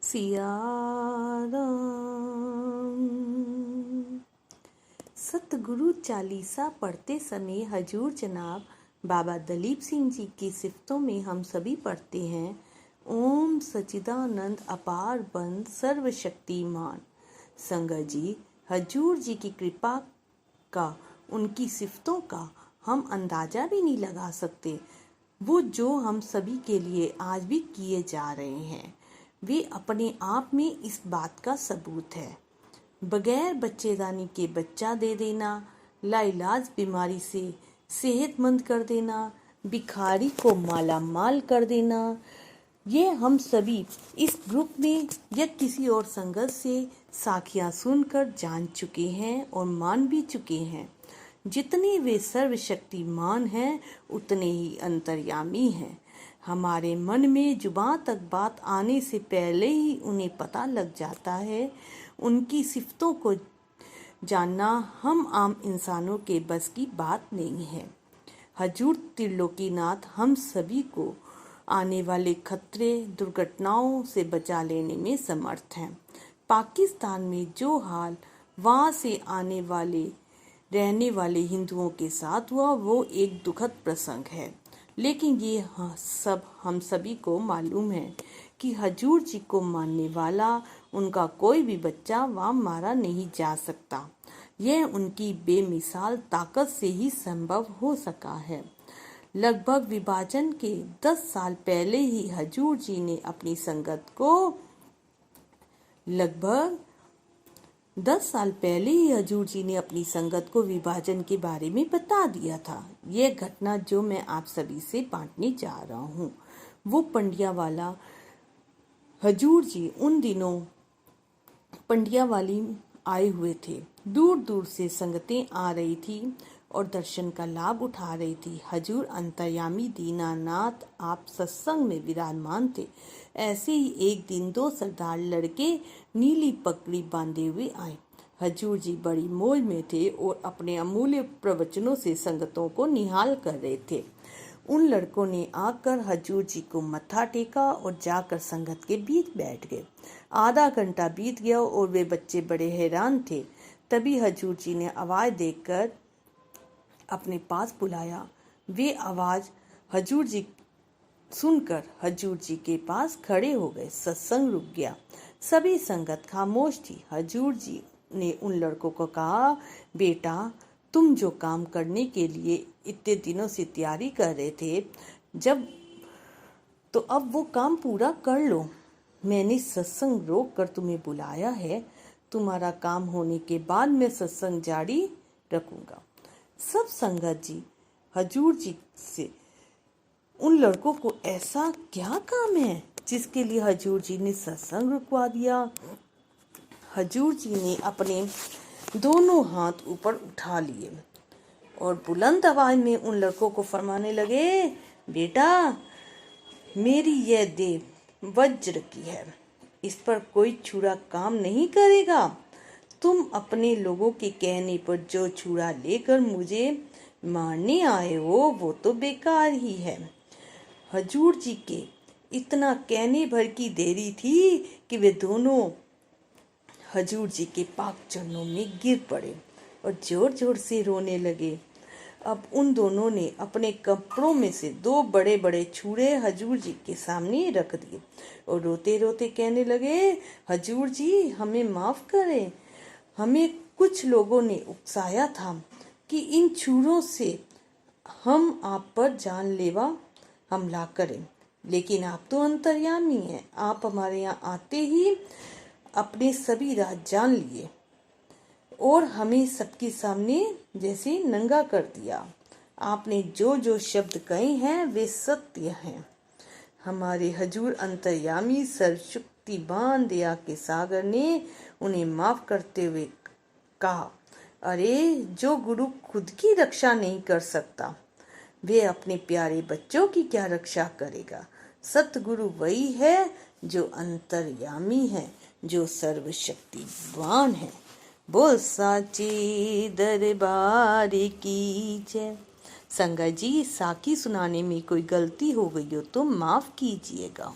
सिया राम। सतगुरु चालीसा पढ़ते समय हजूर जनाब बाबा दलीप सिंह जी की सिफतों में हम सभी पढ़ते हैं, ओम सच्चिदानंद अपार बंद सर्वशक्तिमान। संगत जी, हजूर जी की कृपा का, उनकी सिफतों का हम अंदाजा भी नहीं लगा सकते। वो जो हम सभी के लिए आज भी किए जा रहे हैं, वे अपने आप में इस बात का सबूत है। बगैर बच्चेदानी के बच्चा दे देना, लाइलाज बीमारी से सेहतमंद कर देना, भिखारी को माला माल कर देना, ये हम सभी इस ग्रुप में या किसी और संगत से साखियाँ सुनकर जान चुके हैं और मान भी चुके हैं। जितने वे सर्वशक्तिमान हैं उतने ही अंतर्यामी हैं। हमारे मन में जुबान तक बात आने से पहले ही उन्हें पता लग जाता है। उनकी सिफतों को जानना हम आम इंसानों के बस की बात नहीं है। हजूर त्रिलोकीनाथ हम सभी को आने वाले खतरे दुर्घटनाओं से बचा लेने में समर्थ हैं। पाकिस्तान में जो हाल वहाँ से आने वाले रहने वाले हिंदुओं के साथ हुआ, वो एक दुखद प्रसंग है। लेकिन ये सब हम सभी को मालूम है कि हजूर जी को मानने वाला उनका कोई भी बच्चा वहाँ मारा नहीं जा सकता। यह उनकी बेमिसाल ताकत से ही संभव हो सका है। लगभग विभाजन के 10 साल पहले ही हजूर जी ने अपनी संगत को विभाजन के बारे में बता दिया था। यह घटना जो मैं आप सभी से बांटने जा रहा हूँ, वो पंडियावाला हजूर जी उन दिनों पंडियावाली आए हुए थे। दूर दूर से संगतें आ रही थी और दर्शन का लाभ उठा रही थी। हजूर अंतर्यामी दीनानाथ आप सत्संग में विराजमान थे। ऐसे ही एक दिन 2 सरदार लड़के नीली पगड़ी बांधे हुए आए। हजूर जी बड़ी मौज में थे और अपने अमूल्य प्रवचनों से संगतों को निहाल कर रहे थे। उन लड़कों ने आकर हजूर जी को मत्था टेका और जाकर संगत के बीच बैठ गए। आधा घंटा बीत गया और वे बच्चे बड़े हैरान थे। तभी हजूर जी ने आवाज देकर अपने पास बुलाया। वे आवाज हजूर जी सुनकर हजूर जी के पास खड़े हो गए। सत्संग रुक गया। सभी संगत खामोश थी। हजूर जी ने उन लड़कों को कहा, बेटा, तुम जो काम करने के लिए इतने दिनों से तैयारी कर रहे थे, अब वो काम पूरा कर लो। मैंने सत्संग रोक कर तुम्हें बुलाया है। तुम्हारा काम होने के बाद मैं सत्संग जारी रखूंगा। सब संगत जी हजूर जी से, उन लड़कों को ऐसा क्या काम है जिसके लिए हजूर जी ने सत्संग रुकवा दिया? हजूर जी ने अपने दोनों हाथ ऊपर उठा लिए और बुलंद आवाज में उन लड़कों को फरमाने लगे, बेटा, मेरी यह देह वज्र की है, इस पर कोई छुरा काम नहीं करेगा। तुम अपने लोगों के कहने पर जो छुरा लेकर मुझे मारने आए हो, वो तो बेकार ही है। हजूर जी के इतना कहने भर की देरी थी कि वे दोनों हजूर जी के पाक चरणों में गिर पड़े और जोर जोर से रोने लगे। अब उन दोनों ने अपने कपड़ों में से 2 बड़े बड़े छुरे हजूर जी के सामने रख दिए और रोते रोते कहने लगे, हजूर जी, हमें माफ करें। हमें कुछ लोगों ने उकसाया था कि इन छुरों से हम आप पर जानलेवा हमला करें, लेकिन आप तो अंतर्यामी हैं। आप हमारे यहाँ आते ही अपने सभी राज जान लिए और हमें सबके सामने जैसे नंगा कर दिया। आपने जो जो शब्द कहे हैं वे सत्य हैं। हमारे हजूर अंतर्यामी सर्वशक्तिमान दया के सागर ने उन्हें माफ करते हुए कहा, अरे, जो गुरु खुद की रक्षा नहीं कर सकता, वे अपने प्यारे बच्चों की क्या रक्षा करेगा? सतगुरु वही है जो अंतर्यामी है, जो सर्वशक्तिवान है। बोल साचे दरबार की जय। संगत जी, साखी सुनाने में कोई गलती हो गई हो तो माफ कीजिएगा।